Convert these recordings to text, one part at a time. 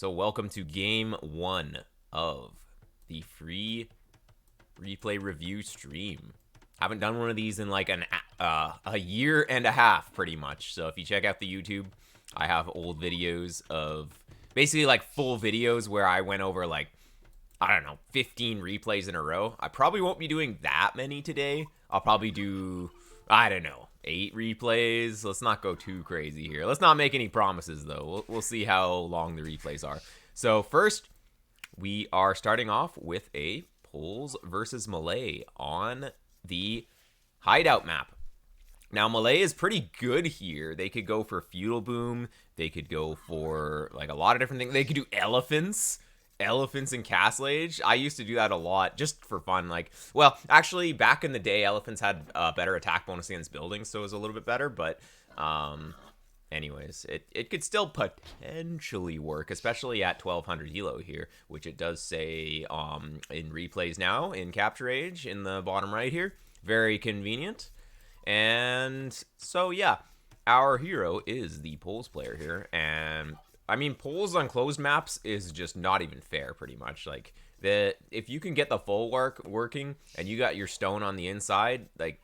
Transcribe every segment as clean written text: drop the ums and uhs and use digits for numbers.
So welcome to game 1 of the free replay review stream. Haven't done one of these in like a year and a half pretty much. So if you check out the YouTube, I have old videos of basically like full videos where I went over like, I don't know, 15 replays in a row. I probably won't be doing that many today. I'll probably do, I don't know, 8 replays. Let's not go too crazy here. Let's not make any promises though. We'll see how long the replays are. So first, we are starting off with a Poles versus Malay on the hideout map. Now, Malay is pretty good here. They could go for Feudal Boom. They could go for like a lot of different things. They could do elephants in Castle Age. I used to do that a lot just for fun. Like, well, actually, back in the day, elephants had a better attack bonus against buildings, so it was a little bit better. But anyways, it could still potentially work, especially at 1200 elo here, which it does say in replays now in Capture Age in the bottom right here. Very convenient. And so, yeah, our hero is the Poles player here. And I mean, Poles on closed maps is just not even fair, pretty much. Like, if you can get the full working and you got your stone on the inside, like,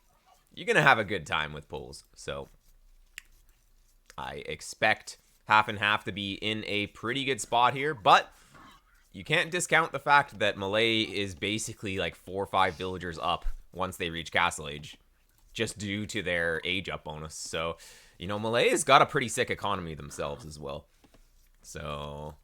you're going to have a good time with Poles. So I expect half and half to be in a pretty good spot here, but you can't discount the fact that Malay is basically like 4 or 5 villagers up once they reach Castle Age, just due to their age up bonus. So, you know, Malay has got a pretty sick economy themselves as well. So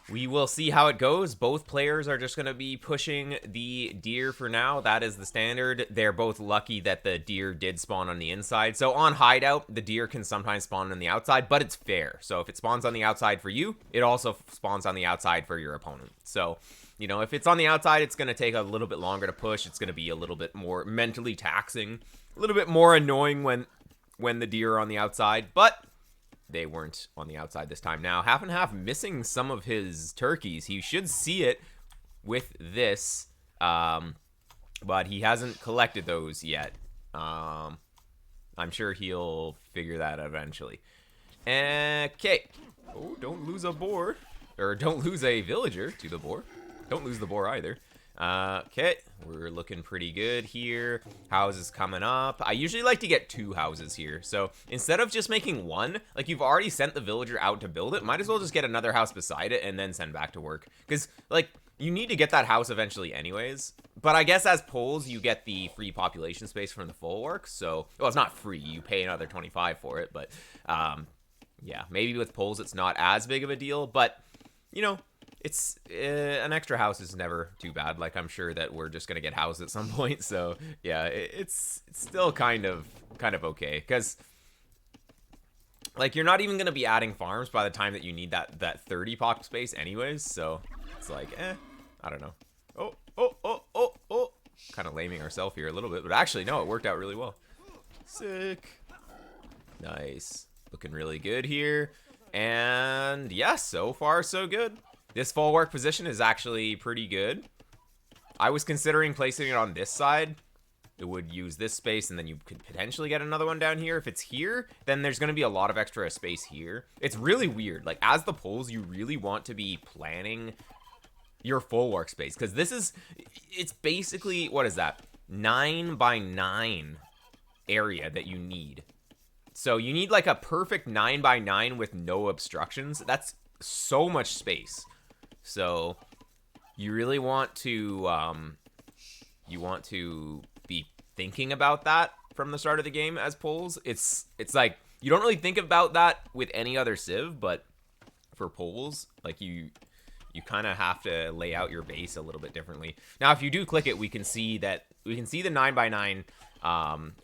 we will see how it goes. Both players are just going to be pushing the deer for now. That is the standard. They're both lucky that the deer did spawn on the inside. So on hideout, the deer can sometimes spawn on the outside, but it's fair. So if it spawns on the outside for you, it also spawns on the outside for your opponent. So, you know, if it's on the outside, it's going to take a little bit longer to push. It's going to be a little bit more mentally taxing, a little bit more annoying when the deer are on the outside, but they weren't on the outside this time. Now, half and half missing some of his turkeys. He should see it with this, but he hasn't collected those yet. I'm sure he'll figure that out eventually. Okay. Oh, don't lose a boar. Or don't lose a villager to the boar. Don't lose the boar either. Okay, we're looking pretty good here. Houses coming up. I usually like to get 2 houses here. So instead of just making 1, like you've already sent the villager out to build it, might as well just get another house beside it and then send back to work. Because, like, you need to get that house eventually anyways. But I guess as Poles, you get the free population space from the full work. So, well, it's not free. You pay another 25 for it. But, yeah, maybe with Poles it's not as big of a deal. But, you know, it's an extra house is never too bad. Like, I'm sure that we're just gonna get housed at some point. So yeah, it's still kind of okay, because like you're not even gonna be adding farms by the time that you need that 30 pop space anyways. So it's like, I don't know. Oh, kind of laming ourselves here a little bit, but actually no, it worked out really well. Sick. Nice, looking really good here. And yeah, so far so good. This full work position is actually pretty good. I was considering placing it on this side. It would use this space, and then you could potentially get another one down here. If it's here, then there's going to be a lot of extra space here. It's really weird. Like, as the Poles, you really want to be planning your full workspace, because it's basically, what is that? 9 by 9 area that you need. So you need like a perfect 9 by 9 with no obstructions. That's so much space. So you really want to be thinking about that from the start of the game as Poles. It's like you don't really think about that with any other civ, but for Poles, like you kind of have to lay out your base a little bit differently. Now, if you do click it, we can see the 9 by 9,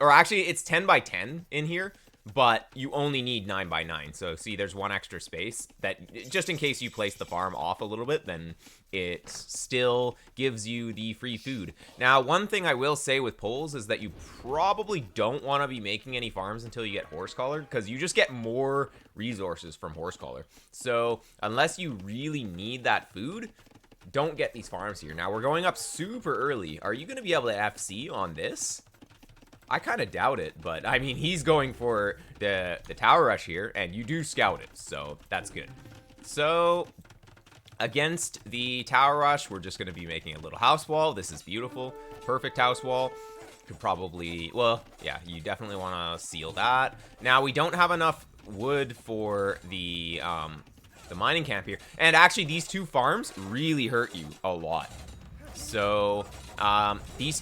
or actually it's 10 by 10 in here. But you only need 9 by 9. So see, there's one extra space that just in case you place the farm off a little bit, then it still gives you the free food. Now, one thing I will say with Poles is that you probably don't want to be making any farms until you get horse collar, because you just get more resources from horse collar. So unless you really need that food, don't get these farms here. Now, we're going up super early. Are you going to be able to FC on this? I kind of doubt it, but I mean, he's going for the tower rush here, and you do scout it, so that's good. So Against the tower rush, we're just going to be making a little house wall. This is beautiful. Perfect house wall. Could probably, well, yeah, you definitely want to seal that. Now, we don't have enough wood for the mining camp here. And actually, these two farms really hurt you a lot. So, these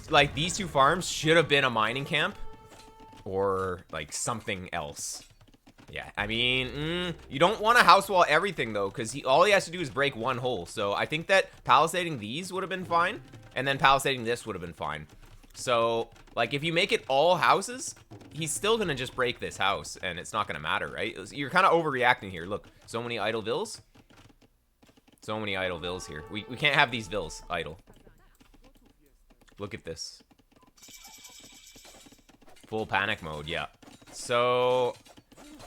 two farms should have been a mining camp or, like, something else. Yeah, I mean, you don't want to house wall everything, though, because all he has to do is break one hole. So I think that palisading these would have been fine, and then palisading this would have been fine. So, like, if you make it all houses, he's still going to just break this house, and it's not going to matter, right? You're kind of overreacting here. Look, so many idle vills. So many idle vills here. We can't have these vills idle. Look at this. Full panic mode, yeah. So...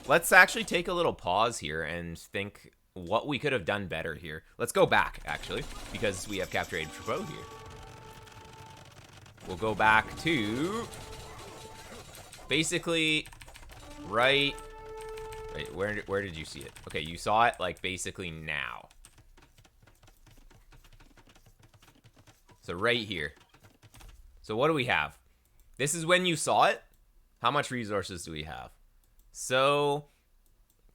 let's actually take a little pause here and think what we could have done better here. Let's go back, actually, because we have Capture Aid Pro here. We'll go back to... basically, right... wait, where did you see it? Okay, you saw it, like, basically now. So right here. So what do we have? This is when you saw it. How much resources do we have? So,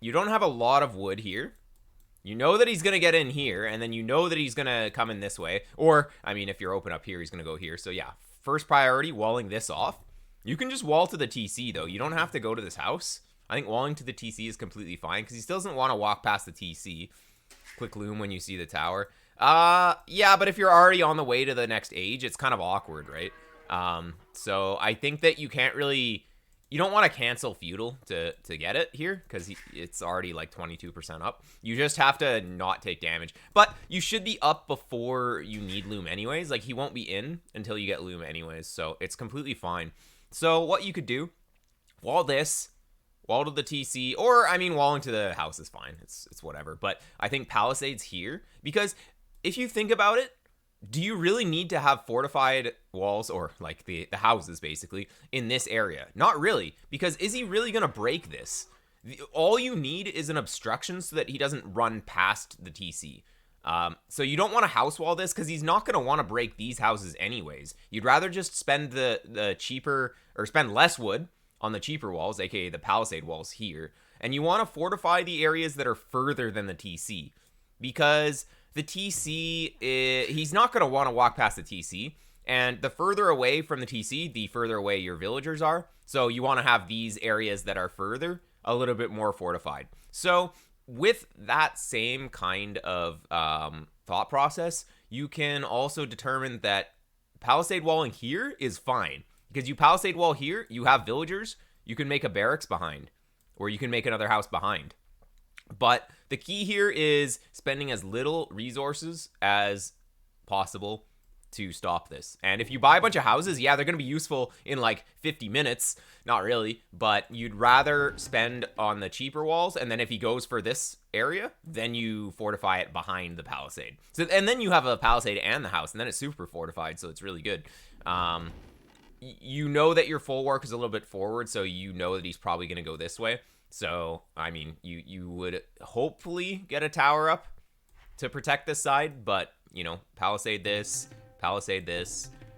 you don't have a lot of wood here. You know that he's going to get in here, and then you know that he's going to come in this way. Or, I mean, if you're open up here, he's going to go here. So, yeah, first priority, walling this off. You can just wall to the TC, though. You don't have to go to this house. I think walling to the TC is completely fine, because he still doesn't want to walk past the TC. Click loom when you see the tower. Yeah, but if you're already on the way to the next age, it's kind of awkward, right? So, I think that you can't really... you don't want to cancel feudal to get it here, because it's already like 22% up. You just have to not take damage. But you should be up before you need loom anyways. Like, he won't be in until you get loom anyways, so it's completely fine. So what you could do, wall this, wall to the TC, or, I mean, walling to the house is fine. It's whatever. But I think palisades here, because if you think about it, do you really need to have fortified walls, or like the houses basically, in this area? Not really, because is he really going to break this? All you need is an obstruction so that he doesn't run past the TC. So you don't want to house wall this, because he's not going to want to break these houses anyways. You'd rather just spend the cheaper, or spend less wood on the cheaper walls, aka the palisade walls here. And you want to fortify the areas that are further than the TC, because... the TC, he's not going to want to walk past the TC, and the further away from the TC, the further away your villagers are. So you want to have these areas that are further a little bit more fortified. So with that same kind of thought process, you can also determine that palisade walling here is fine, because you palisade wall here, you have villagers, you can make a barracks behind, or you can make another house behind. But the key here is spending as little resources as possible to stop this. And if you buy a bunch of houses, yeah, they're going to be useful in like 50 minutes. Not really, but you'd rather spend on the cheaper walls. And then if he goes for this area, then you fortify it behind the palisade. So, and then you have a palisade and the house, and then it's super fortified, so it's really good. You know that your full work is a little bit forward, so you know that he's probably going to go this way. So, I mean, you would hopefully get a tower up to protect this side, but, you know, palisade this.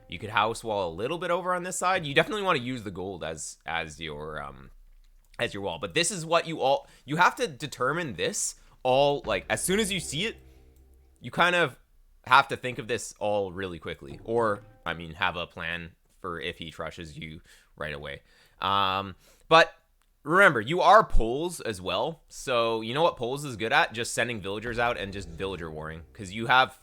You could house wall a little bit over on this side. You definitely want to use the gold as your wall. But this is what you have to determine this all, like, as soon as you see it, you kind of have to think of this all really quickly. Or, I mean, have a plan for if he trushes you right away. But... remember, you are polls as well, so you know what polls is good at? Just sending villagers out and just villager warring, because you have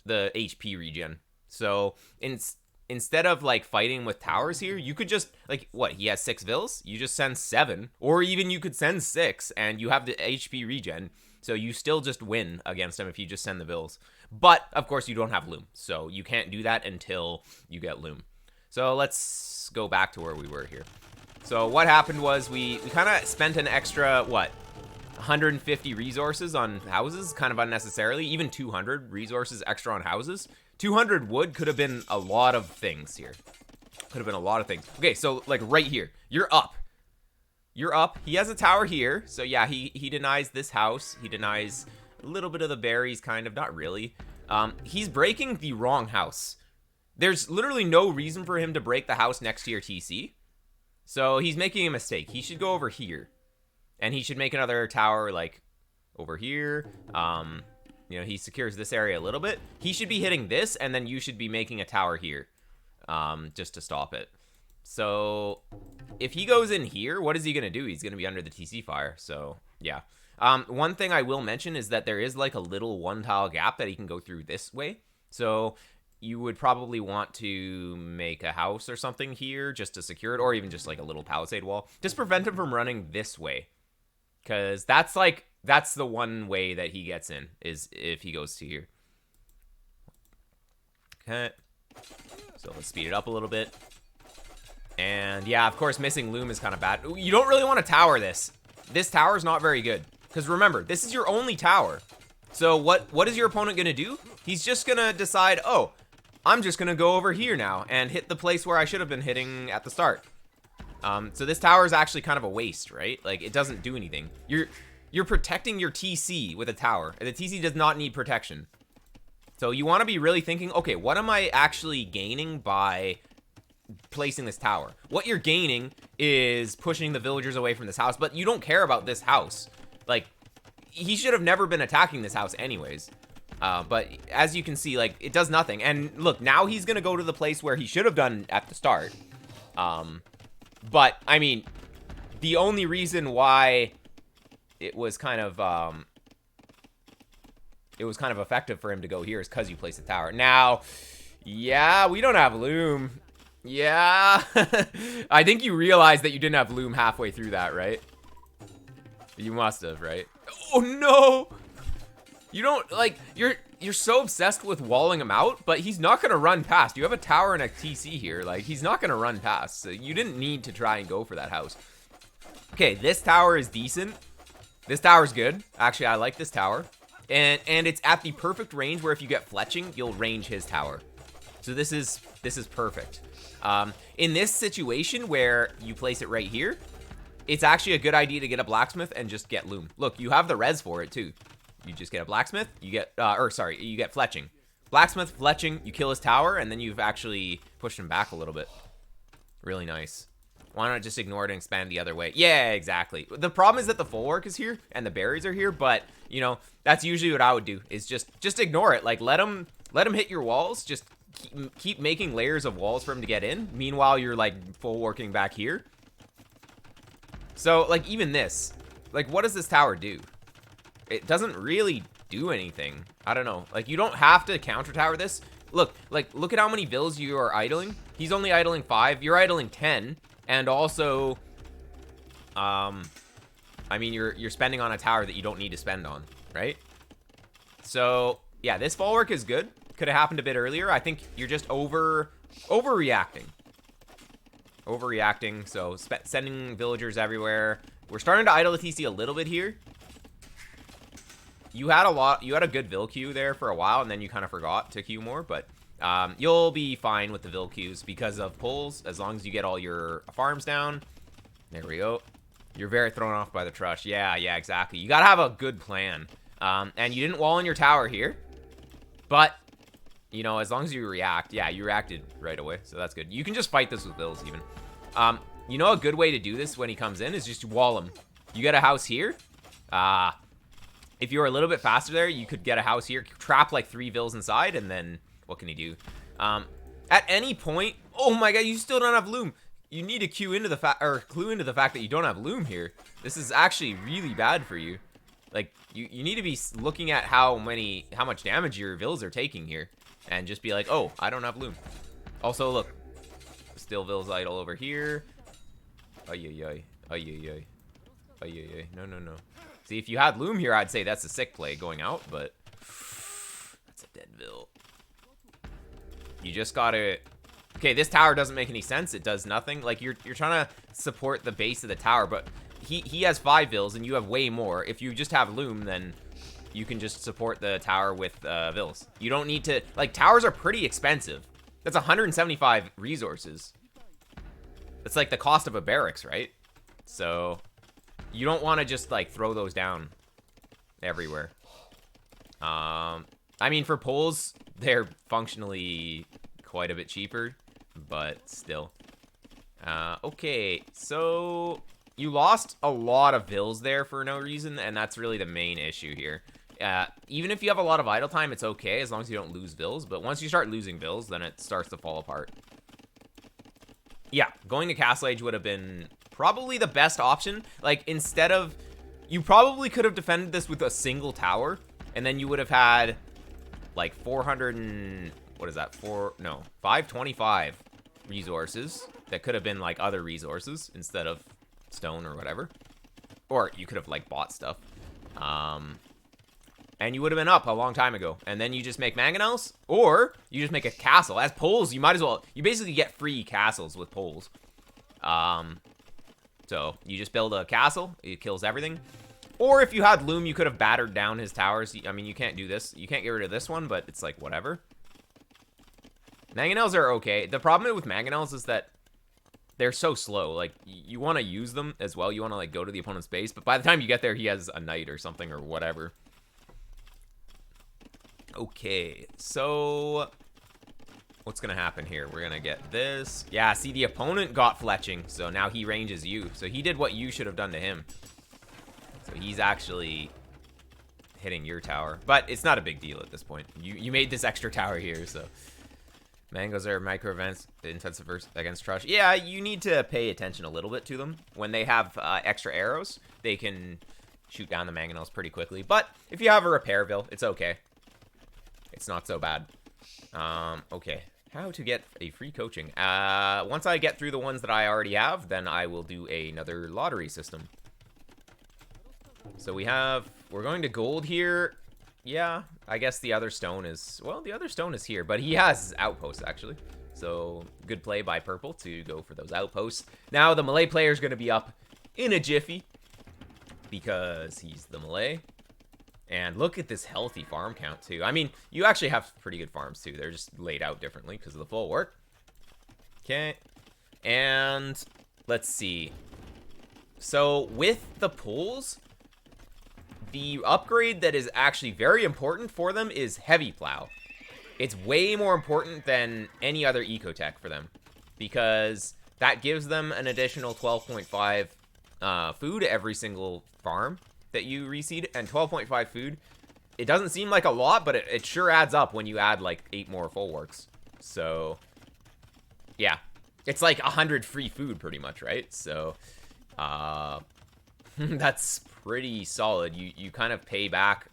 the HP regen. So instead of like fighting with towers here, you could just, like, what, he has 6 vills? You just send 7, or even you could send 6, and you have the HP regen, so you still just win against him if you just send the vills. But, of course, you don't have loom, so you can't do that until you get loom. So let's go back to where we were here. So what happened was we kind of spent an extra, 150 resources on houses, kind of unnecessarily. Even 200 resources extra on houses. 200 wood could have been a lot of things here. Could have been a lot of things. Okay, so like right here, you're up. You're up. He has a tower here. So yeah, he denies this house. He denies A little bit of the berries, kind of. Not really. He's breaking the wrong house. There's literally no reason for him to break the house next to your TC. So he's making a mistake. He should go over here. And he should make another tower, like, over here. You know, he secures this area a little bit. He should be hitting this, and then you should be making a tower here. Just to stop it. So, if he goes in here, what is he going to do? He's going to be under the TC fire. So, yeah. One thing I will mention is that there is, like, a little one-tile gap that he can go through this way. So, you would probably want to make a house or something here just to secure it, or even just, like, a little palisade wall. Just prevent him from running this way. Because that's, like, that's the one way that he gets in, is if he goes to here. Okay. So let's speed it up a little bit. And yeah, of course, missing loom is kind of bad. You don't really want to tower this. This tower is not very good. Because remember, this is your only tower. So what is your opponent going to do? He's just going to decide, oh, I'm just going to go over here now and hit the place where I should have been hitting at the start. So this tower is actually kind of a waste, right? Like, it doesn't do anything. You're protecting your TC with a tower. And the TC does not need protection. So you want to be really thinking, okay, what am I actually gaining by placing this tower? What you're gaining is pushing the villagers away from this house, but you don't care about this house. Like, he should have never been attacking this house anyways. But as you can see, like, it does nothing. And look, now he's going to go to the place where he should have done at the start. But, I mean, the only reason why it was kind of effective for him to go here is because you placed a tower. Now, yeah, we don't have loom. Yeah. I think you realized that you didn't have loom halfway through that, right? You must have, right? Oh, no! You don't, like, you're so obsessed with walling him out, but he's not going to run past. You have a tower and a TC here. Like, he's not going to run past. So you didn't need to try and go for that house. Okay, this tower is decent. This tower's good. Actually, I like this tower. And it's at the perfect range where if you get fletching, you'll range his tower. So this is perfect. In this situation where you place it right here, it's actually a good idea to get a blacksmith and just get loom. Look, you have the res for it too. You just get a blacksmith, you get, you get fletching. Blacksmith, fletching, you kill his tower, and then you've actually pushed him back a little bit. Really nice. Why not just ignore it and expand the other way? Yeah, exactly. The problem is that the full work is here and the berries are here, but you know, that's usually what I would do is just ignore it. Like let him hit your walls. Just keep making layers of walls for him to get in. Meanwhile, you're like full working back here. So like even this, like what does this tower do? It doesn't really do anything. I don't know. Like you don't have to counter tower this. Look at how many vills you are idling. He's only idling 5. You're idling 10. And also, I mean, you're spending on a tower that you don't need to spend on, right? So, yeah, this fall work is good. Could have happened a bit earlier. I think you're just overreacting. Overreacting, so sending villagers everywhere. We're starting to idle the TC a little bit here. You had a good vill queue there for a while, and then you kind of forgot to queue more, but you'll be fine with the vill queues because of pulls, as long as you get all your farms down. There we go. You're very thrown off by the trush. Yeah, exactly. You gotta have a good plan. And you didn't wall in your tower here, but, you know, as long as you react, yeah, you reacted right away, so that's good. You can just fight this with vills, even. You know a good way to do this when he comes in is just wall him. You get a house here. If you were a little bit faster there, you could get a house here, trap like 3 vills inside, and then what can he do? At any point, oh my god, you still don't have loom. You need to clue into the fact that you don't have loom here. This is actually really bad for you. Like you need to be looking at how much damage your vills are taking here, and just be like, oh, I don't have loom. Also, look, still vills idle over here. Ay. No. See, if you had loom here, I'd say that's a sick play going out, but that's a dead vill. You just gotta... Okay, this tower doesn't make any sense. It does nothing. Like, you're trying to support the base of the tower, but he has 5 vills, and you have way more. If you just have loom, then you can just support the tower with vills. You don't need to... Like, towers are pretty expensive. That's 175 resources. That's like the cost of a barracks, right? So... You don't want to just, like, throw those down everywhere. I mean, for poles, they're functionally quite a bit cheaper, but still. Okay, so you lost a lot of vills there for no reason, and that's really the main issue here. Even if you have a lot of idle time, it's okay as long as you don't lose vills, but once you start losing vills, then it starts to fall apart. Yeah, going to Castle Age would have been probably the best option. Like, instead of... You probably could have defended this with a single tower, and then you would have had, like, 400 and... What is that? 525 resources that could have been, like, other resources instead of stone or whatever. Or you could have, like, bought stuff. And you would have been up a long time ago. And then you just make mangonels, or you just make a castle. As poles, you might as well... You basically get free castles with poles. So you just build a castle. It kills everything. Or if you had Loom, you could have battered down his towers. I mean, you can't do this. You can't get rid of this one, but it's like, whatever. Mangonels are okay. The problem with mangonels is that they're so slow. Like, you want to use them as well. You want to, like, go to the opponent's base. But by the time you get there, he has a knight or something or whatever. Okay, so what's gonna happen here? We're gonna get this. Yeah, see, the opponent got fletching, so now he ranges you. So he did what you should have done to him. So he's actually hitting your tower, but it's not a big deal at this point. You made this extra tower here, so mangoes are micro events intensive against trush. Yeah, you need to pay attention a little bit to them. When they have extra arrows, they can shoot down the mangonels pretty quickly. But if you have a repairville, it's okay. It's not so bad. Okay. How to get a free coaching. Once I get through the ones that I already have, then I will do another lottery system. So we're going to gold here. Yeah, I guess the other stone is, well, the other stone is here, but he has outposts, actually. So, good play by purple to go for those outposts. Now, the Malay player is going to be up in a jiffy because he's the Malay. And look at this healthy farm count, too. I mean, you actually have pretty good farms, too. They're just laid out differently because of the full work. Okay. And let's see. So, with the pools, the upgrade that is actually very important for them is Heavy Plow. It's way more important than any other ecotech for them, because that gives them an additional 12.5 food every single farm that you reseed, and 12.5 food, it doesn't seem like a lot, but it sure adds up when you add like 8 more full works. So yeah, it's like 100 free food pretty much, right? So that's pretty solid. You kind of pay back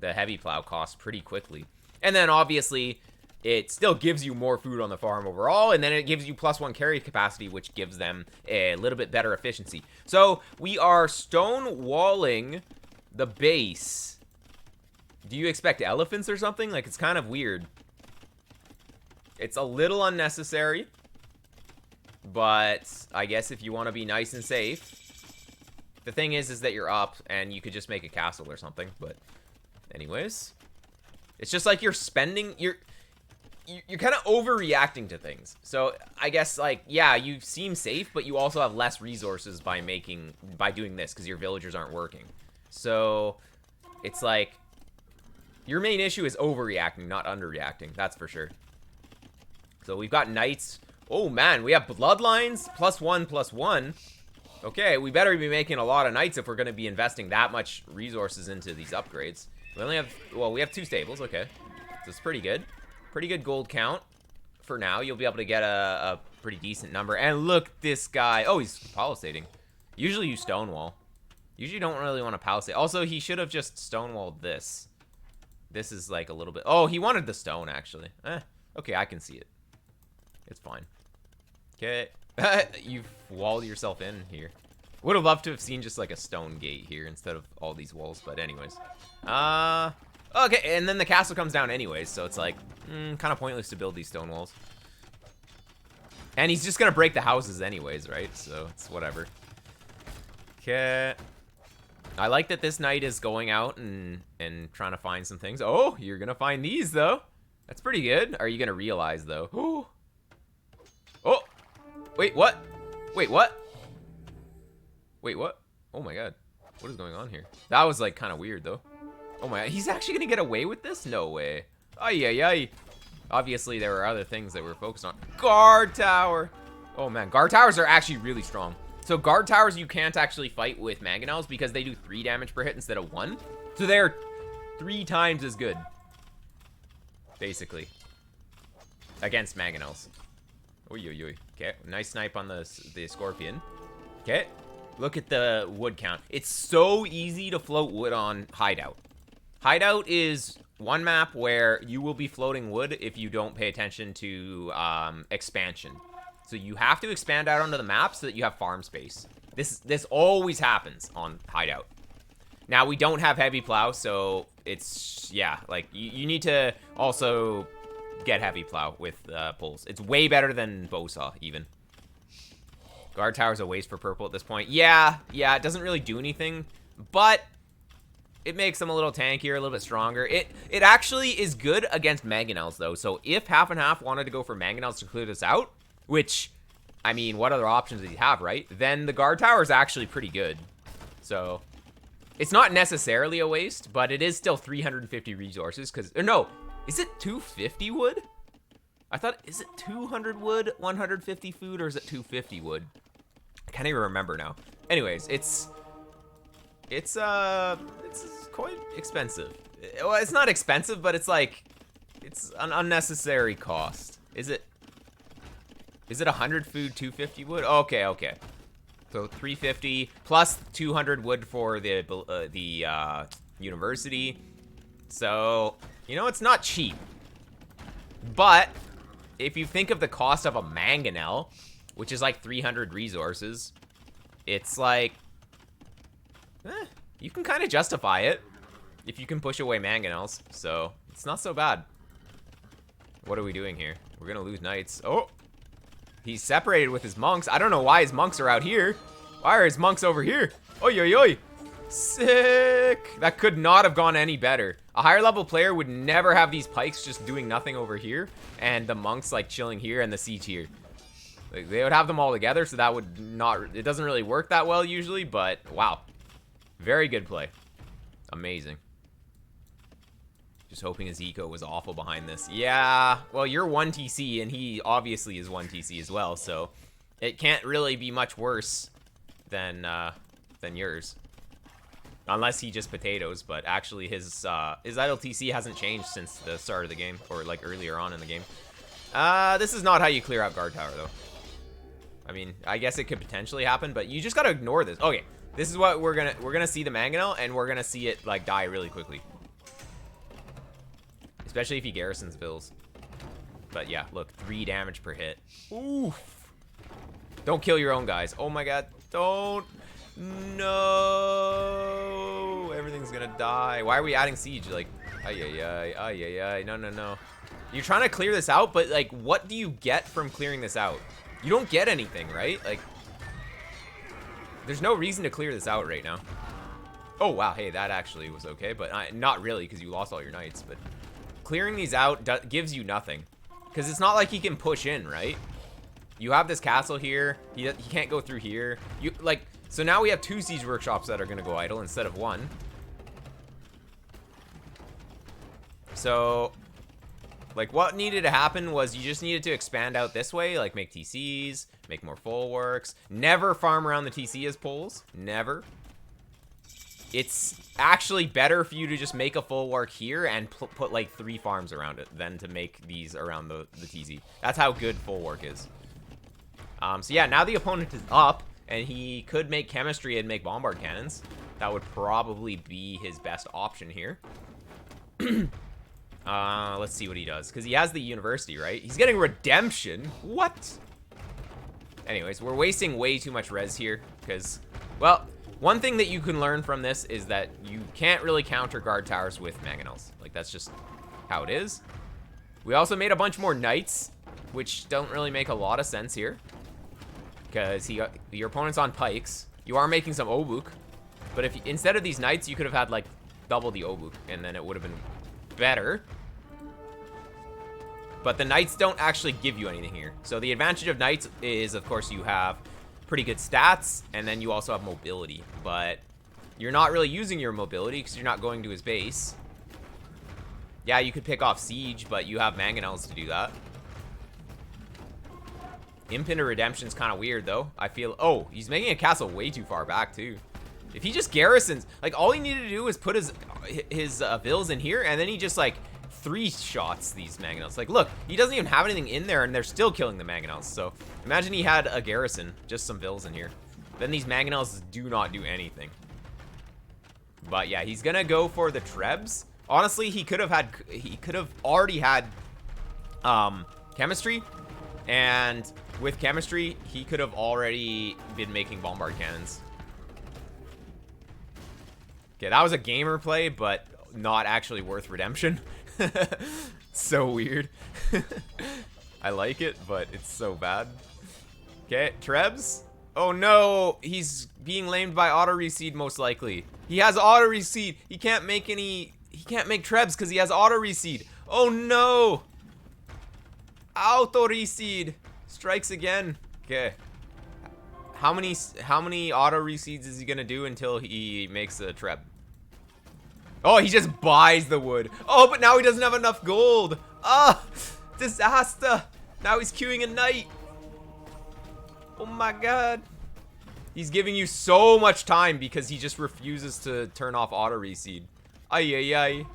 the Heavy Plow cost pretty quickly. And then obviously it still gives you more food on the farm overall, and then it gives you +1 carry capacity, which gives them a little bit better efficiency. So we are stone walling the base. Do you expect elephants or something? Like, it's kind of weird. It's a little unnecessary, but I guess if you want to be nice and safe. The thing is that you're up, and you could just make a castle or something, but anyways. It's just like you're spending, you're kind of overreacting to things. So I guess, like, yeah, you seem safe, but you also have less resources by doing this, because your villagers aren't working. So it's like, your main issue is overreacting, not underreacting. That's for sure. So we've got knights. Oh man, we have bloodlines, +1/+1. Okay, we better be making a lot of knights if we're going to be investing that much resources into these upgrades. We only have, well, we have 2 stables, okay. So it's pretty good. Pretty good gold count for now. You'll be able to get a pretty decent number. And look, this guy. Oh, he's palisading. Usually you stonewall. Usually you don't really want to palisade. Also, he should have just stonewalled this. This is like a little bit. Oh, he wanted the stone, actually. Okay, I can see it. It's fine. Okay. You've walled yourself in here. Would have loved to have seen just like a stone gate here instead of all these walls, but anyways. Okay, and then the castle comes down anyways, so it's like, kind of pointless to build these stone walls. And he's just gonna break the houses anyways, right? So it's whatever. Okay. I like that this knight is going out and trying to find some things. Oh, you're gonna find these though. That's pretty good. Are you gonna realize though? Oh. Oh. Wait, what? Wait, what? Wait, what? Oh my god. What is going on here? That was like kind of weird though. Oh my, he's actually gonna get away with this? No way. Ay, ay, ay. Obviously, there were other things that we're focused on. Guard tower. Oh man, guard towers are actually really strong. So guard towers you can't actually fight with mangonels because they do 3 damage per hit instead of 1. So they're 3 times as good, basically, against mangonels. Oy, oy, oy. Okay, nice snipe on the scorpion. Okay, look at the wood count. It's so easy to float wood on Hideout. Hideout is one map where you will be floating wood if you don't pay attention to expansion. So you have to expand out onto the map so that you have farm space. This always happens on Hideout. Now, we don't have heavy plow, so it's, yeah, like, you need to also get heavy plow with pulls. It's way better than bow saw, even. Guard tower's a waste for purple at this point. Yeah, it doesn't really do anything, but it makes them a little tankier, a little bit stronger. It actually is good against mangonels, though, so if half and half wanted to go for mangonels to clear this out, which, I mean, what other options do you have, right? Then the guard tower is actually pretty good. So, it's not necessarily a waste, but it is still 350 resources, because, no, is it 250 wood? I thought, is it 200 wood, 150 food, or is it 250 wood? I can't even remember now. Anyways, it's quite expensive. Well, it's not expensive, but it's like, it's an unnecessary cost. Is it 100 food, 250 wood? Okay. So 350 plus 200 wood for the university. So, you know, it's not cheap. But if you think of the cost of a mangonel, which is like 300 resources, it's like, you can kind of justify it if you can push away mangonels. So it's not so bad. What are we doing here? We're gonna lose knights. Oh, he's separated with his monks. I don't know why his monks are out here. Why are his monks over here? Oi, oi, oi. Sick. That could not have gone any better. A higher level player would never have these pikes just doing nothing over here and the monks like chilling here and the siege here. Like, they would have them all together, so that would not, it doesn't really work that well usually, but wow. Very good play. Amazing. Just hoping his eco was awful behind this. Yeah, well, you're 1 TC, and he obviously is 1 TC as well, so it can't really be much worse than yours. Unless he just potatoes, but actually his idle TC hasn't changed since the start of the game, or like earlier on in the game. This is not how you clear out guard tower, though. I mean, I guess it could potentially happen, but you just gotta ignore this. Okay, this is what we're gonna see the mangonel, and we're gonna see it like die really quickly. Especially if he garrisons vills. But yeah, look, 3 damage per hit. Oof. Don't kill your own guys. Oh my god, don't. No. Everything's gonna die. Why are we adding siege? Like, ay, no. You're trying to clear this out, but like, what do you get from clearing this out? You don't get anything, right? Like, there's no reason to clear this out right now. Oh wow, hey, that actually was okay, but not really, because you lost all your knights, but clearing these out gives you nothing. Because it's not like he can push in, right? You have this castle here. He can't go through here. So now we have 2 siege workshops that are going to go idle instead of 1. So, like, what needed to happen was you just needed to expand out this way, like make TCs, make more full works. Never farm around the TC as pulls. Never. It's actually better for you to just make a full work here and put like 3 farms around it than to make these around the TZ. That's how good full work is. So yeah, now the opponent is up, and he could make chemistry and make bombard cannons. That would probably be his best option here. Let's see what he does, because he has the university, right? He's getting redemption. What? Anyways, we're wasting way too much res here, because, well, one thing that you can learn from this is that you can't really counter guard towers with mangonels. Like, that's just how it is. We also made a bunch more knights, which don't really make a lot of sense here. Because your opponent's on pikes. You are making some obuk. But if instead of these knights, you could have had, like, double the obuk. And then it would have been better. But the knights don't actually give you anything here. So the advantage of knights is, of course, you have pretty good stats, and then you also have mobility. But You're not really using your mobility because you're not going to his base. Yeah, you could pick off Siege, but you have mangonels to do that. Imp into Redemption's kind of weird, though. I feel... Oh, he's making a castle way too far back, too. If he just garrisons... Like, all he needed to do was put his vills in here, and then he just, like, 3-shots these mangonels. Like, look, he doesn't even have anything in there, and they're still killing the mangonels. So, imagine he had a garrison, just some vills in here. Then these mangonels do not do anything. But, yeah, he's gonna go for the Trebs. Honestly, he could have already had chemistry, and with chemistry, he could have already been making bombard cannons. Okay, that was a gamer play, but not actually worth redemption. So weird. I like it, but it's so bad. Okay, Trebs. Oh no, he's being lamed by auto reseed most likely. He has auto reseed. He can't make Trebs because he has auto reseed. Oh no. Auto reseed strikes again. Okay. How many auto reseeds is he gonna do until he makes a Treb? Oh, he just buys the wood. Oh, but now he doesn't have enough gold. Ah, disaster. Now he's queuing a knight. Oh my god. He's giving you so much time because he just refuses to turn off auto reseed. Ay ay ay.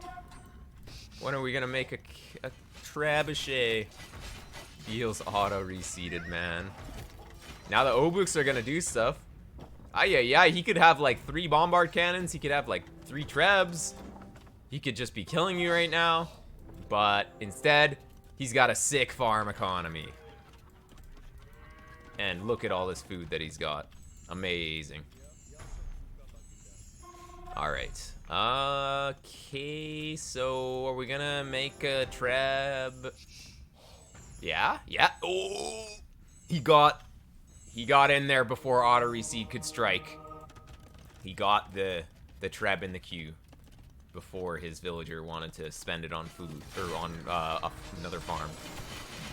When are we gonna make a trebuchet? Feels auto reseeded, man. Now the Obuks are gonna do stuff. Ay ay ay. He could have like 3 bombard cannons. He could have like 3 Trebs. He could just be killing you right now. But instead, he's got a sick farm economy. And look at all this food that he's got. Amazing. Alright. Okay, so are we gonna make a Treb? Yeah, yeah. Oh, he got in there before auto reseed could strike. He got the Treb in the queue before his villager wanted to spend it on food or on another farm.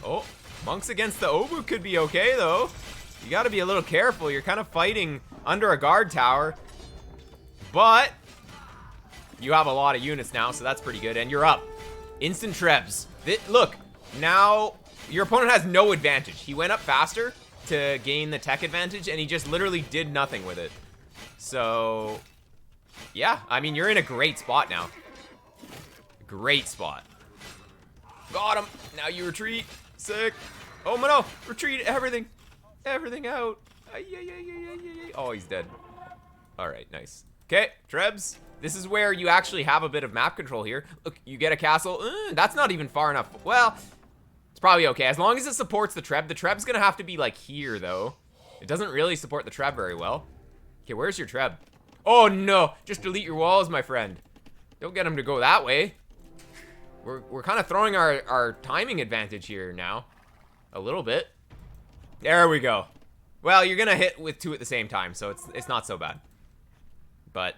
Oh, monks against the Obu could be okay though. You got to be a little careful. You're kind of fighting under a guard tower, but you have a lot of units now, so that's pretty good. And you're up. Instant Trebs. Look, now your opponent has no advantage. He went up faster to gain the tech advantage, and he just literally did nothing with it. So, yeah, I mean, you're in a great spot now. Great spot. Got him. Now you retreat. Sick. Oh, no. Retreat. Everything. Everything out. Oh, he's dead. All right, nice. Okay, Trebs. This is where you actually have a bit of map control here. Look, you get a castle. That's not even far enough. Well, it's probably okay. As long as it supports the Treb. The Treb's going to have to be, like, here, though. It doesn't really support the Treb very well. Okay, where's your Treb? Oh, no. Just delete your walls, my friend. Don't get him to go that way. We're kind of throwing our timing advantage here now. A little bit. There we go. Well, you're going to hit with 2 at the same time, so it's not so bad. But,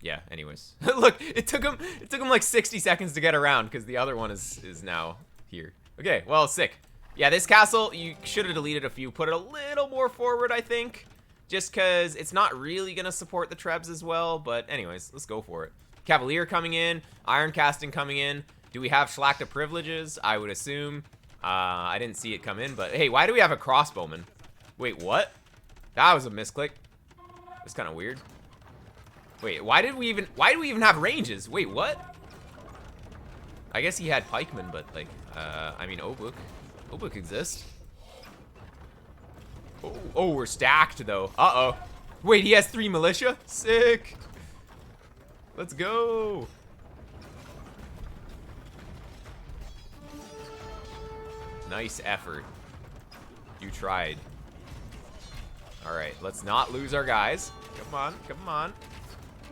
yeah, anyways. Look, it took him like 60 seconds to get around because the other one is now here. Okay, well, sick. Yeah, this castle, you should have deleted a few. Put it a little more forward, I think. Just because it's not really going to support the Trebs as well. But anyways, let's go for it. Cavalier coming in. Iron Casting coming in. Do we have Shlachta privileges? I would assume. I didn't see it come in. But hey, why do we have a crossbowman? Wait, what? That was a misclick. That's kind of weird. Wait, why do we even have ranges? Wait, what? I guess he had pikemen, but like, I mean, Obuk. Obuk exists. Oh, we're stacked though. Uh-oh. Wait, he has 3 militia? Sick. Let's go. Nice effort. You tried. All right, let's not lose our guys. Come on, come on,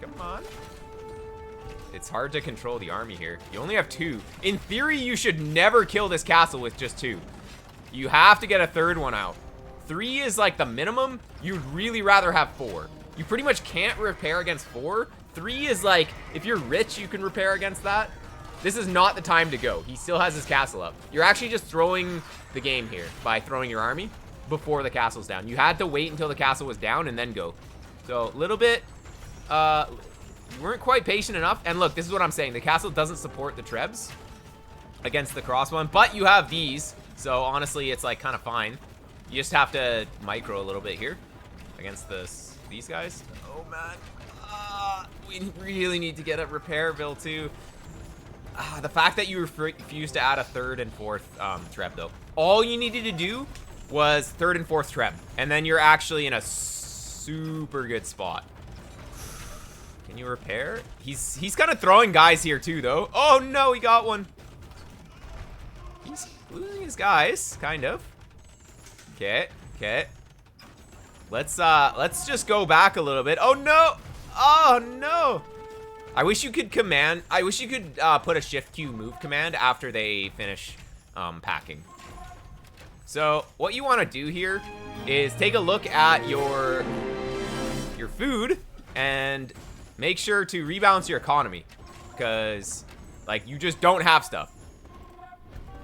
come on. It's hard to control the army here. You only have 2. In theory, you should never kill this castle with just 2. You have to get a 3rd one out. 3 is like the minimum. You'd really rather have 4. You pretty much can't repair against 4. 3 is like, if you're rich, you can repair against that. This is not the time to go. He still has his castle up. You're actually just throwing the game here by throwing your army before the castle's down. You had to wait until the castle was down and then go. So, a little bit you weren't quite patient enough. And look, this is what I'm saying. The castle doesn't support the trebs against the crossbow, but you have these. So honestly, it's like kind of fine. You just have to micro a little bit here against these guys. Oh man, we really need to get a repair bill too. The fact that you refused to add a third and fourth treb though. All you needed to do was third and fourth treb, and then you're actually in a super good spot. Can you repair? He's kind of throwing guys here too though. Oh no, he got one. He's losing his guys, kind of. Okay, okay. Let's just go back a little bit. Oh no! Oh no! I wish you could put a shift Q move command after they finish packing. So what you want to do here is take a look at your food and make sure to rebalance your economy, because like you just don't have stuff.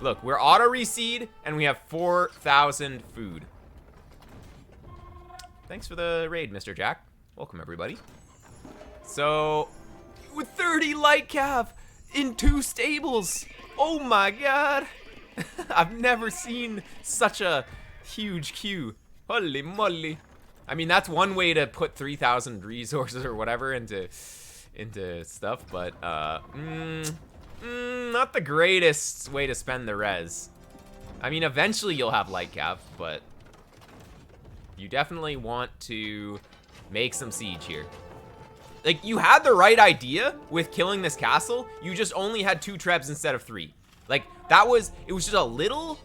Look, we're auto reseed and we have 4,000 food. Thanks for the raid, Mr. Jack. Welcome everybody. So with 30 light cav in 2 stables. Oh my god. I've never seen such a huge queue. Holy moly. I mean, that's one way to put 3,000 resources or whatever into stuff, but not the greatest way to spend the res. I mean, eventually you'll have light cav, but you definitely want to make some siege here. Like, you had the right idea with killing this castle. You just only had 2 trebs instead of 3. Like, it was just a little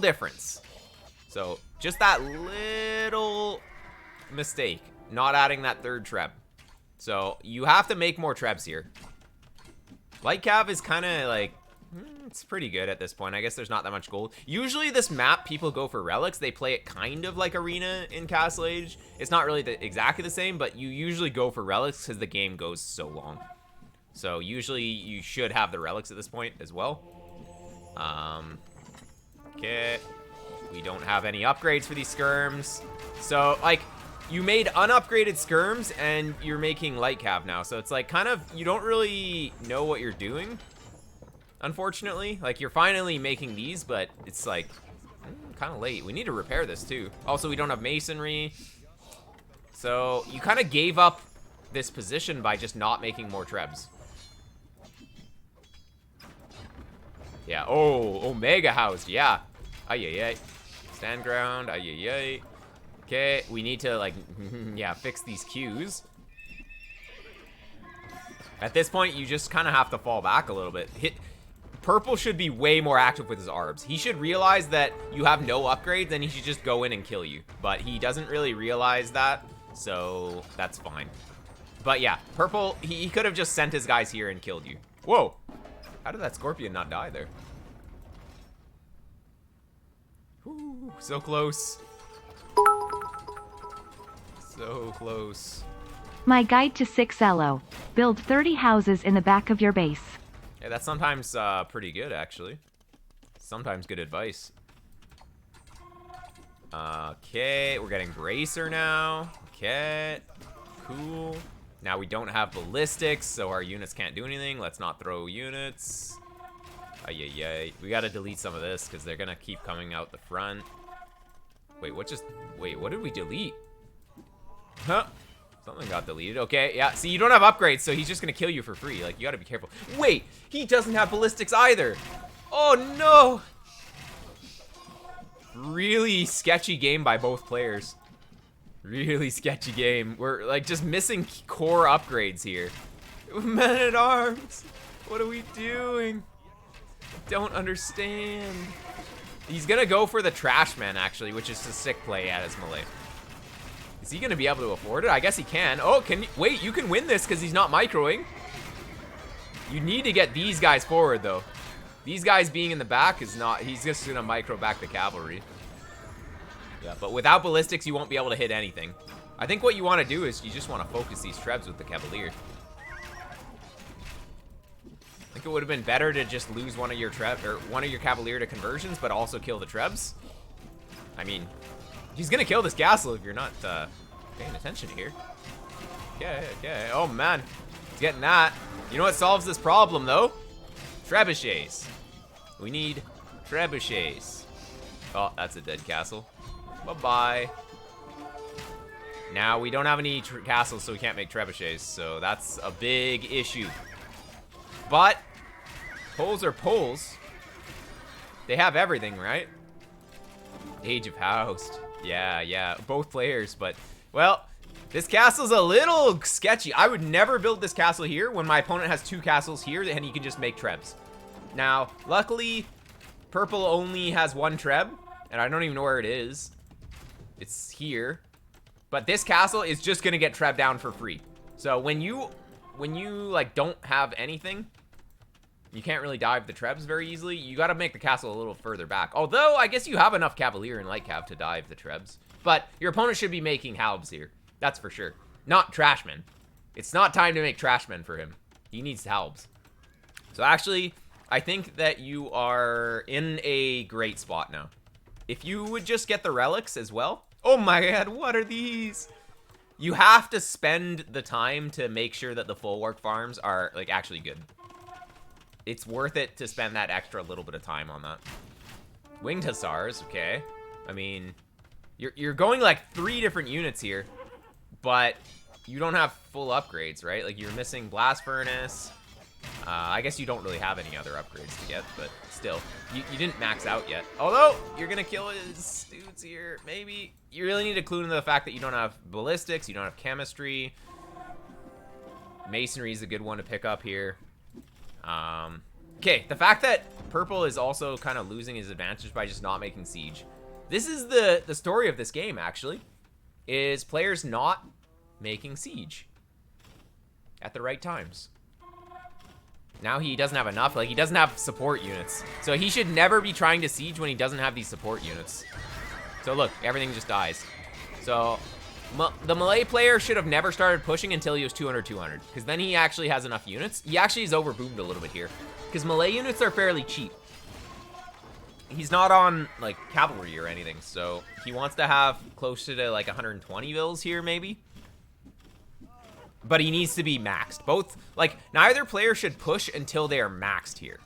difference. So, just that little mistake, not adding that third treb. So, you have to make more trebs here. Light cav is kind of like, it's pretty good at this point. I guess there's not that much gold. Usually this map, people go for relics. They play it kind of like Arena in Castle Age. It's not really exactly the same, but you usually go for relics because the game goes so long. So usually you should have the relics at this point as well. Okay. We don't have any upgrades for these skirms. So, like, you made unupgraded skirms and you're making light cav now. So it's like kind of, you don't really know what you're doing. Unfortunately, like, you're finally making these, but it's like kind of late. We need to repair this too. Also, we don't have masonry. So you kind of gave up this position by just not making more trebs. Yeah. Oh, Omega House. Yeah. Ay. Stand ground. Ay. Okay, we need to, like, yeah, fix these queues. At this point, you just kind of have to fall back a little bit. Purple should be way more active with his arbs. He should realize that you have no upgrades and he should just go in and kill you. But he doesn't really realize that, so that's fine. But yeah, Purple, he could have just sent his guys here and killed you. Whoa! How did that Scorpion not die there? Ooh, so close. So close. My guide to 6 Elo. Build 30 houses in the back of your base. Yeah, that's sometimes pretty good, actually. Sometimes good advice. Okay, we're getting Bracer now. Okay, cool. Now we don't have ballistics, so our units can't do anything. Let's not throw units. Ay. We gotta delete some of this, because they're gonna keep coming out the front. Wait, what did we delete? Huh? Something got deleted. Okay, yeah. See, you don't have upgrades, so he's just gonna kill you for free. Like, you gotta be careful. Wait, he doesn't have ballistics either. Oh, no. Really sketchy game by both players. Really sketchy game. We're, like, just missing core upgrades here. Men at arms. What are we doing? Don't understand. He's gonna go for the trash man, actually, which is a sick play at his melee. Is he gonna be able to afford it? I guess he can. Oh, wait, you can win this because he's not microing. You need to get these guys forward, though. These guys being in the back is not, he's just gonna micro back the cavalry. Yeah, but without ballistics, you won't be able to hit anything. I think what you want to do is you just want to focus these trebs with the cavalier. I think it would have been better to just lose one of your cavalier to conversions, but also kill the trebs. I mean, he's gonna kill this castle if you're not paying attention here. Okay. Oh, man. He's getting that. You know what solves this problem, though? Trebuchets. We need trebuchets. Oh, that's a dead castle. Bye-bye. Now, we don't have any castles, so we can't make trebuchets. So that's a big issue. But poles are poles. They have everything, right? Age of Housed. Yeah. Both players, but, well, this castle's a little sketchy. I would never build this castle here when my opponent has 2 castles here and he can just make trebs. Now, luckily, purple only has 1 treb, and I don't even know where it is. It's here. But this castle is just gonna get treb down for free. So when you like don't have anything, you can't really dive the trebs very easily. You gotta make the castle a little further back. Although, I guess you have enough Cavalier and Light Cav to dive the trebs. But your opponent should be making halbs here. That's for sure. Not Trashmen. It's not time to make Trashmen for him. He needs halbs. So actually, I think that you are in a great spot now. If you would just get the relics as well. Oh my god, what are these? You have to spend the time to make sure that the full work farms are like actually good. It's worth it to spend that extra little bit of time on that. Winged Hussars, okay. I mean, you're going like 3 different units here, but you don't have full upgrades, right? Like you're missing Blast Furnace. I guess you don't really have any other upgrades to get, but still, you didn't max out yet. Although, you're gonna kill his dudes here, maybe. You really need to clue into the fact that you don't have ballistics, you don't have chemistry. Masonry is a good one to pick up here. Okay, the fact that purple is also kind of losing his advantage by just not making siege. This is the story of this game, actually, is players not making siege at the right times. Now he doesn't have enough, like he doesn't have support units. So he should never be trying to siege when he doesn't have these support units. So look, everything just dies. So the Malay player should have never started pushing until he was 200, because then he actually has enough units. He actually is overboomed a little bit here, because Malay units are fairly cheap. He's not on like cavalry or anything, so he wants to have closer to like 120 vills here maybe. But he needs to be maxed. Both, like, neither player should push until they are maxed here.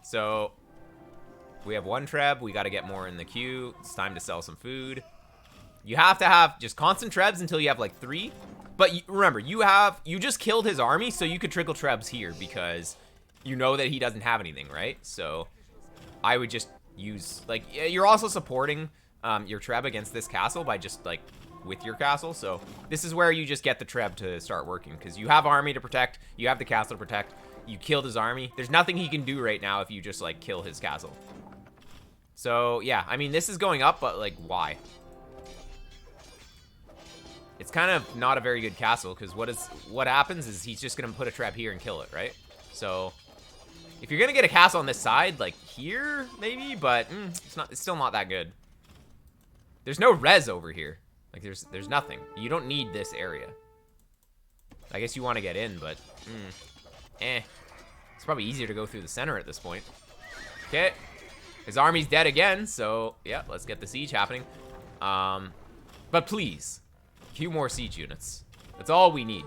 So, we have 1 treb. We got to get more in the queue. It's time to sell some food. You have to have just constant trebs until you have, like, 3. But remember, you just killed his army, so you could trickle trebs here because you know that he doesn't have anything, right? So, I would just use, like, you're also supporting your treb against this castle by just, like, with your castle. So this is where you just get the treb to start working, because you have army to protect, you have the castle to protect, you killed his army. There's nothing he can do right now if you just like kill his castle. So yeah, I mean, this is going up, but like, why? It's kind of not a very good castle, because what happens is he's just gonna put a treb here and kill it, right? So if you're gonna get a castle on this side, like here maybe, but it's still not that good. There's no res over here. Like, there's nothing. You don't need this area. I guess you want to get in, but, It's probably easier to go through the center at this point. Okay. His army's dead again, so, yeah, let's get the siege happening. But please, queue more siege units. That's all we need.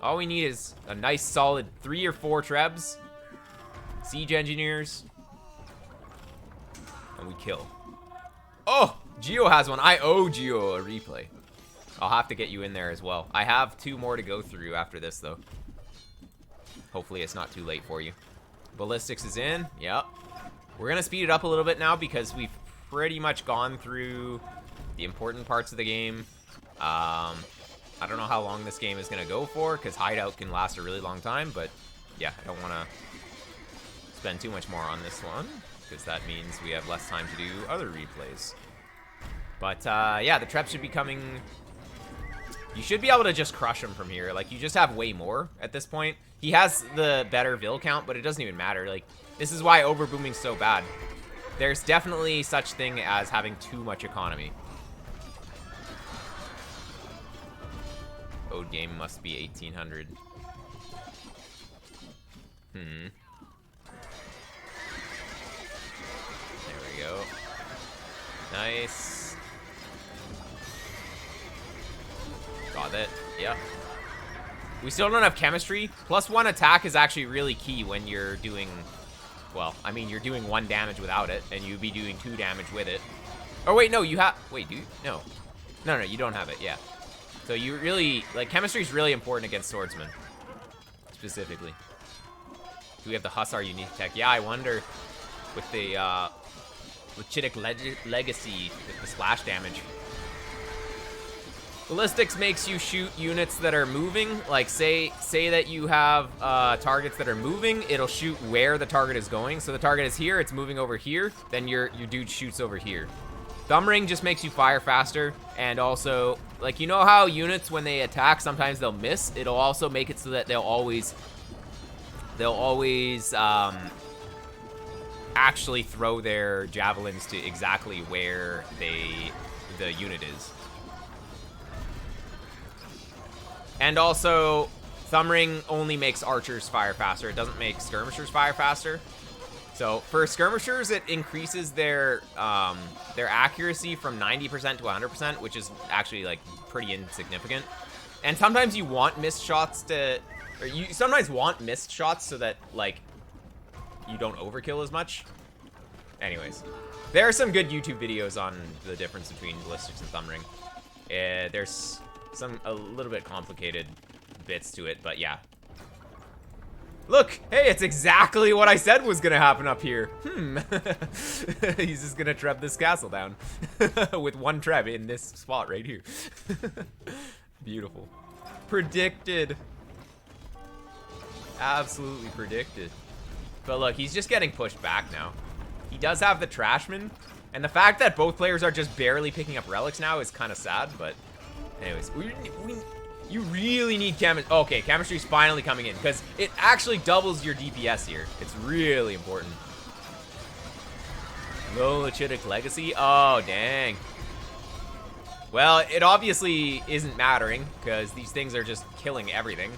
All we need is a nice, solid 3 or 4 trebs, siege engineers, and we kill. Oh! Geo has one. I owe Geo a replay. I'll have to get you in there as well. I have 2 more to go through after this, though. Hopefully it's not too late for you. Ballistics is in. Yep. We're going to speed it up a little bit now because we've pretty much gone through the important parts of the game. I don't know how long this game is going to go for, because Hideout can last a really long time, but yeah, I don't want to spend too much more on this one, because that means we have less time to do other replays. But, yeah, the Trep should be coming. You should be able to just crush him from here. Like, you just have way more at this point. He has the better Vill count, but it doesn't even matter. Like, this is why overbooming's so bad. There's definitely such thing as having too much economy. Ode game must be 1800. There we go. Nice. Got it. Yep. We still don't have chemistry. +1 attack is actually really key when you're doing... Well, I mean, you're doing 1 damage without it, and you'd be doing 2 damage with it. Oh, wait, no, you have... Wait, do you? No. No, you don't have it, yeah. So you really... Like, chemistry is really important against swordsmen. Specifically. Do we have the Hussar unique tech? Yeah, I wonder with the Lechitic Legacy, with the splash damage. Ballistics makes you shoot units that are moving. Like, say that you have targets that are moving, it'll shoot where the target is going. So the target is here, it's moving over here, then your dude shoots over here. Thumb Ring just makes you fire faster, and also, like, you know how units, when they attack, sometimes they'll miss? It'll also make it so that they'll always actually throw their javelins to exactly where the unit is. And also, Thumb Ring only makes archers fire faster. It doesn't make skirmishers fire faster. So for skirmishers, it increases their accuracy from 90% to 100%, which is actually like pretty insignificant. And sometimes you want missed shots to, or you sometimes want missed shots so that like you don't overkill as much. Anyways, there are some good YouTube videos on the difference between ballistics and Thumb Ring. There's a little bit complicated bits to it, but yeah. Look, hey, it's exactly what I said was gonna happen up here. He's just gonna treb this castle down with 1 treb in this spot right here. Beautiful. Predicted. Absolutely predicted. But look, he's just getting pushed back now. He does have the Trashman, and the fact that both players are just barely picking up relics now is kind of sad, but anyways, you really need chemistry. Okay, chemistry's finally coming in, because it actually doubles your DPS here. It's really important. Low Lechitic Legacy? Oh, dang. Well, it obviously isn't mattering, because these things are just killing everything.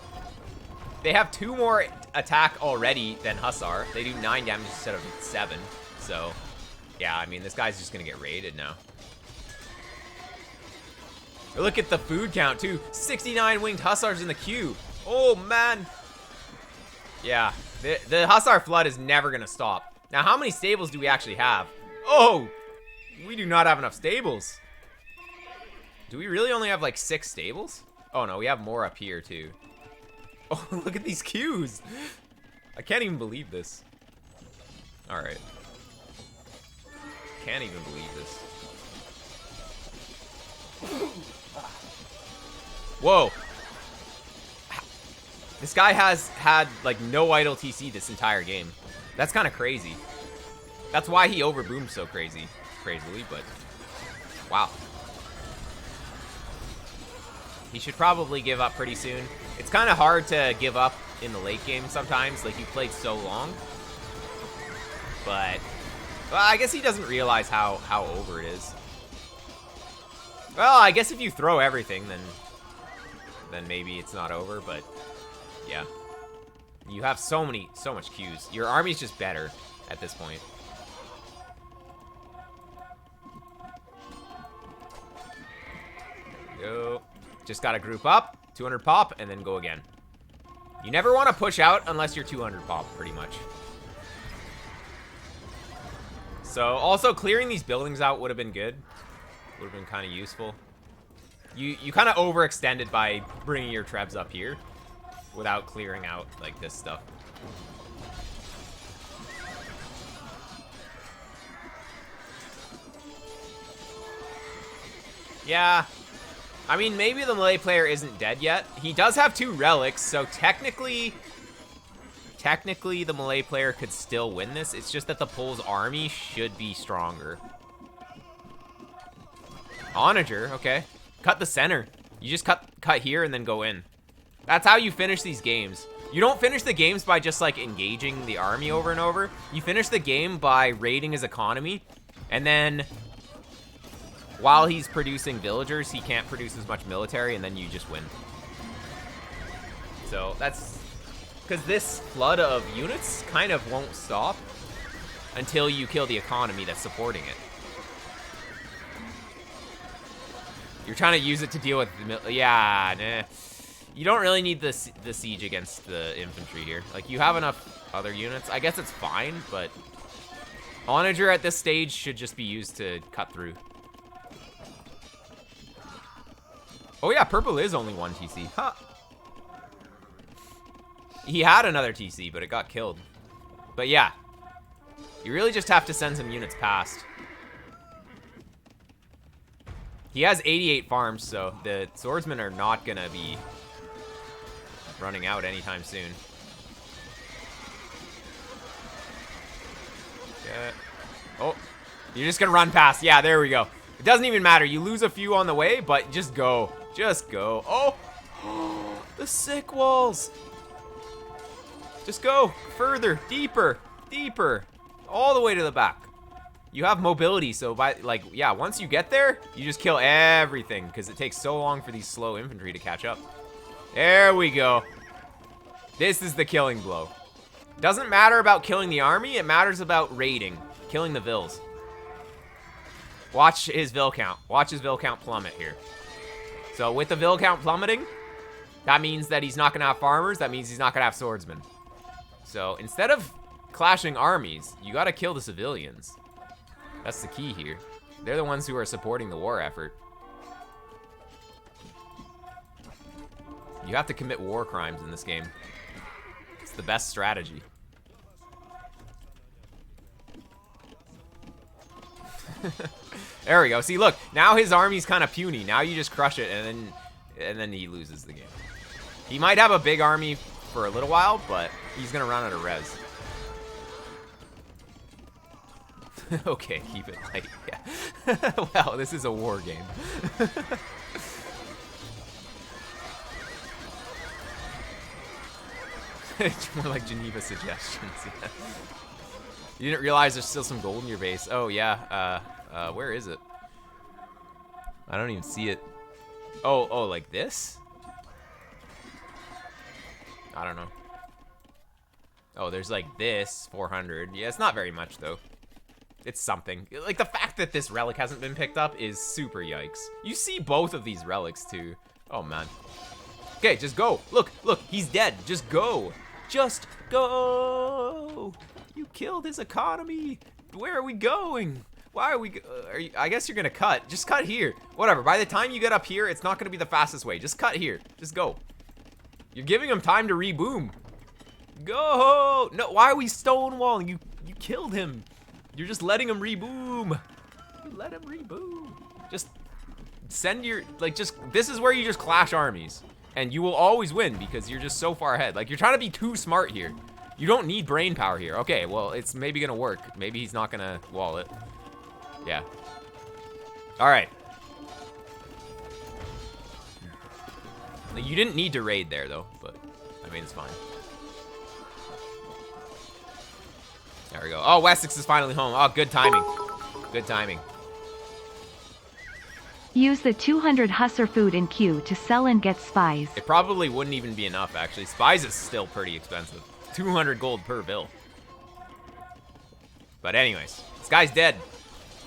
They have 2 more attack already than Hussar. They do 9 damage instead of 7. So, yeah, I mean, this guy's just going to get raided now. Look at the food count, too. 69 winged Hussars in the queue. Oh, man. Yeah, the Hussar flood is never going to stop. Now, how many stables do we actually have? Oh, we do not have enough stables. Do we really only have, like, 6 stables? Oh, no, we have more up here, too. Oh, look at these queues. I can't even believe this. All right. Can't even believe this. Whoa. This guy has had, like, no idle TC this entire game. That's kind of crazy. That's why he overboomed so crazily, but wow. He should probably give up pretty soon. It's kind of hard to give up in the late game sometimes. Like, you played so long. But, well, I guess he doesn't realize how over it is. Well, I guess if you throw everything, then maybe it's not over, but yeah. You have so much queues. Your army's just better at this point. Go. Just gotta group up, 200 pop, and then go again. You never want to push out unless you're 200 pop, pretty much. So, also, clearing these buildings out would have been good. Would have been kind of useful. You kind of overextended by bringing your trebs up here without clearing out, like, this stuff. Yeah. I mean, maybe the melee player isn't dead yet. He does have 2 relics, so technically the melee player could still win this. It's just that the Pole's army should be stronger. Onager, okay. Cut the center. You just cut here and then go in. That's how you finish these games. You don't finish the games by just, like, engaging the army over and over. You finish the game by raiding his economy, and then while he's producing villagers, he can't produce as much military, and then you just win. So that's because this flood of units kind of won't stop until you kill the economy that's supporting it. You're trying to use it to deal with the yeah, nah. You don't really need the siege against the infantry here. Like, you have enough other units. I guess it's fine, but Onager at this stage should just be used to cut through. Oh yeah, purple is only 1 TC. Huh. He had another TC, but it got killed. But yeah, you really just have to send some units past. He has 88 farms, so the swordsmen are not gonna be running out anytime soon. Yeah. Oh, you're just gonna run past. Yeah, there we go. It doesn't even matter. You lose a few on the way, but just go. Just go. Oh, the sick walls. Just go further, deeper, deeper, all the way to the back. You have mobility, so yeah, once you get there, you just kill everything because it takes so long for these slow infantry to catch up. There we go. This is the killing blow. Doesn't matter about killing the army, it matters about raiding, killing the vills. Watch his vill count. Watch his vill count plummet here. So with the vill count plummeting, that means that he's not gonna have farmers, that means he's not gonna have swordsmen. So instead of clashing armies, you gotta kill the civilians. That's the key here. They're the ones who are supporting the war effort. You have to commit war crimes in this game. It's the best strategy. There we go. See, look, now his army's kind of puny. Now you just crush it, and then he loses the game. He might have a big army for a little while, but he's gonna run out of res. Okay, keep it light. Yeah. Well, this is a war game. It's more like Geneva suggestions. Yeah. You didn't realize there's still some gold in your base. Oh yeah. Where is it? I don't even see it. Oh, like this? I don't know. Oh, there's like this 400. Yeah, it's not very much though. It's something. Like, the fact that this relic hasn't been picked up is super yikes. You see both of these relics, too. Oh, man. Okay, just go. Look, he's dead. Just go. Just go. You killed his economy. Where are we going? Why are we... I guess you're going to cut. Just cut here. Whatever. By the time you get up here, it's not going to be the fastest way. Just cut here. Just go. You're giving him time to reboom. Go. No, why are we stonewalling? You killed him. You're just letting him reboom. You let him reboom. Just send your, this is where you just clash armies. And you will always win because you're just so far ahead. Like, you're trying to be too smart here. You don't need brain power here. Okay, well, it's maybe gonna work. Maybe he's not gonna wall it. Yeah. All right. You didn't need to raid there, though, but, I mean, it's fine. There we go. Oh, Wessex is finally home. Oh, good timing. Good timing. Use the 200 Hussar food in queue to sell and get spies. It probably wouldn't even be enough, actually. Spies is still pretty expensive. 200 gold per bill. But anyways, this guy's dead.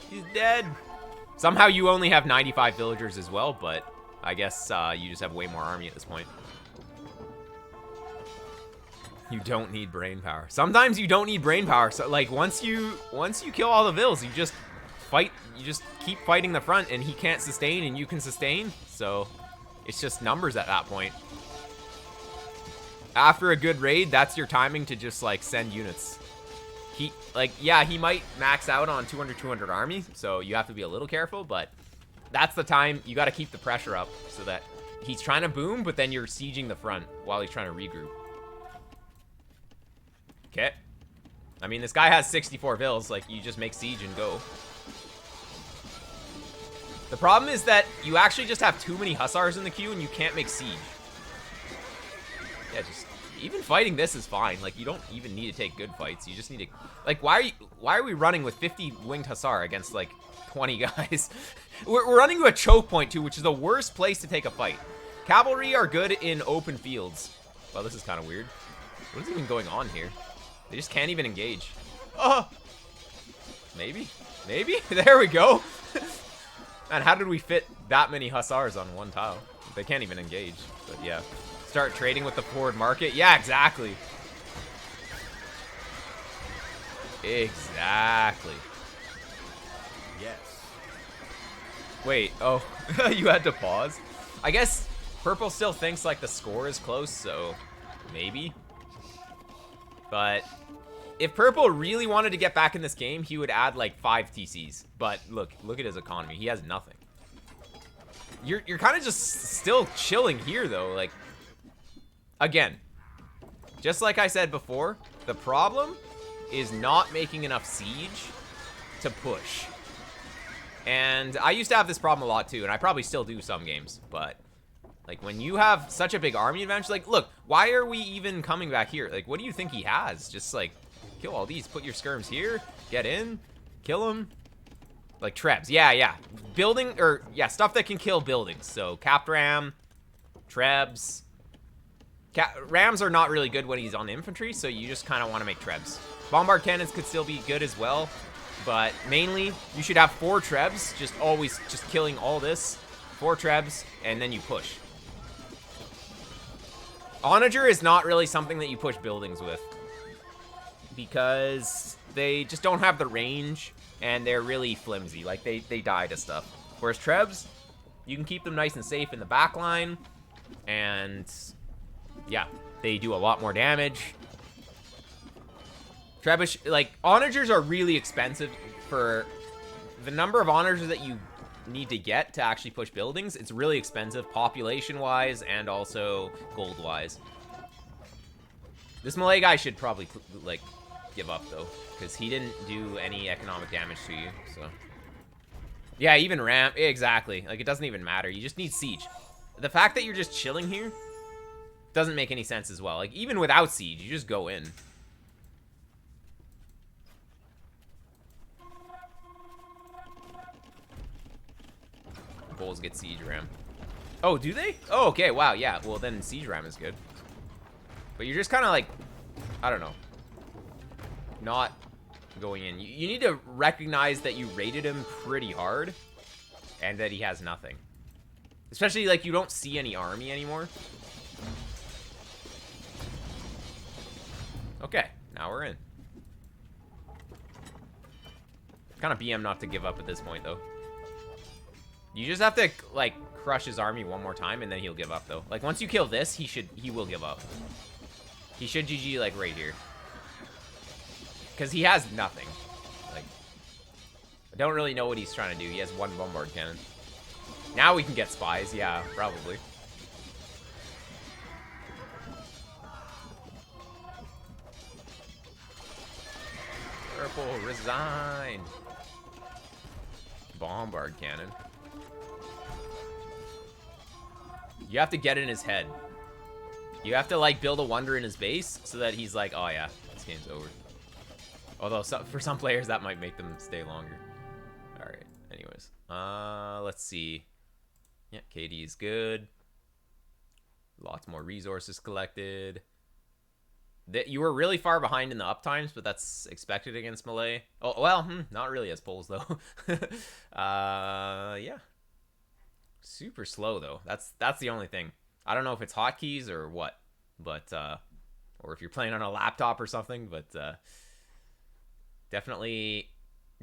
He's dead. Somehow you only have 95 villagers as well, but I guess you just have way more army at this point. You don't need brain power. Sometimes you don't need brain power. So like once you kill all the vills, you just fight. You just keep fighting the front, and he can't sustain, and you can sustain. So it's just numbers at that point. After a good raid, that's your timing to just like send units. He might max out on 200 army, so you have to be a little careful. But that's the time you got to keep the pressure up so that he's trying to boom, but then you're sieging the front while he's trying to regroup. Okay. I mean, this guy has 64 vills. Like, you just make siege and go. The problem is that you actually just have too many hussars in the queue and you can't make siege. Yeah, just... Even fighting this is fine. Like, you don't even need to take good fights. You just need to... Like, why are we running with 50 winged hussar against, like, 20 guys? We're running to a choke point, too, which is the worst place to take a fight. Cavalry are good in open fields. Well, this is kind of weird. What is even going on here? They just can't even engage. Oh! Maybe? Maybe? There we go! Man, how did we fit that many hussars on one tile? They can't even engage, but yeah. Start trading with the forward market. Yeah, exactly. Exactly. Yes. Wait, oh, you had to pause? I guess purple still thinks like the score is close, so maybe. But if purple really wanted to get back in this game, he would add like 5 TCs. But look at his economy. He has nothing. You're kind of just still chilling here though. Like, again, just like I said before, the problem is not making enough siege to push. And I used to have this problem a lot too, and I probably still do some games, but like when you have such a big army advantage, like look, why are we even coming back here? Like, what do you think he has? Just like kill all these, put your skirms here, get in, kill him. Like trebs, yeah. Building, or yeah, stuff that can kill buildings. So capped ram, trebs. Rams are not really good when he's on infantry, so you just kind of want to make trebs. Bombard cannons could still be good as well, but mainly you should have 4 trebs, just always just killing all this. 4 trebs, and then you push. Onager is not really something that you push buildings with, because they just don't have the range, and they're really flimsy. Like, they die to stuff. Whereas trebs, you can keep them nice and safe in the back line, and yeah, they do a lot more damage. Trebuch, like, onagers are really expensive for the number of onagers that you need to get to actually push buildings. It's really expensive population-wise and also gold-wise. This Malay guy should probably, like, give up, though, because he didn't do any economic damage to you, so. Yeah, even ramp, exactly. Like, it doesn't even matter. You just need siege. The fact that you're just chilling here doesn't make any sense as well. Like, even without siege, you just go in. Bulls get siege ram. Oh, do they? Oh, okay, wow, yeah. Well, then siege ram is good. But you're just kind of like, I don't know, not going in. You need to recognize that you rated him pretty hard and that he has nothing. Especially, like, you don't see any army anymore. Okay, now we're in. Kind of BM not to give up at this point, though. You just have to, like, crush his army one more time, and then he'll give up, though. Like, once you kill this, he will give up. He should GG, like, right here. Because he has nothing. Like, I don't really know what he's trying to do. He has 1 bombard cannon. Now we can get spies. Yeah, probably. Purple, resign. Bombard cannon. You have to get in his head. You have to, like, build a wonder in his base so that he's like, oh yeah, this game's over. Although for some players that might make them stay longer. All right. Anyways, let's see. Yeah, KD is good. Lots more resources collected. You were really far behind in the uptimes, but that's expected against Malay. Oh, well, not really as Poles, though. Yeah. Super slow, though. That's the only thing. I don't know if it's hotkeys or what, but, or if you're playing on a laptop or something, but, definitely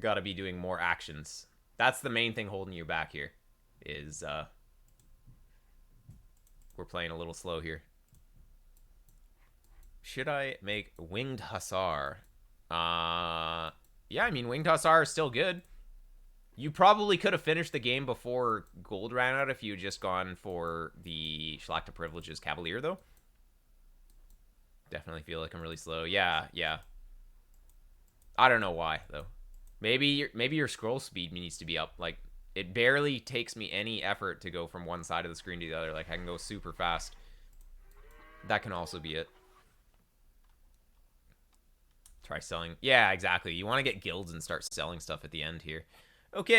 gotta be doing more actions. That's the main thing holding you back here, is, we're playing a little slow here. Should I make Winged Hussar? Yeah, I mean, Winged Hussar is still good. You probably could have finished the game before gold ran out if you had just gone for the Schlachta Privileges Cavalier, though. Definitely feel like I'm really slow. Yeah. I don't know why, though. Maybe your scroll speed needs to be up. Like, it barely takes me any effort to go from one side of the screen to the other. Like, I can go super fast. That can also be it. Try selling. Yeah, exactly. You want to get guilds and start selling stuff at the end here. Okay.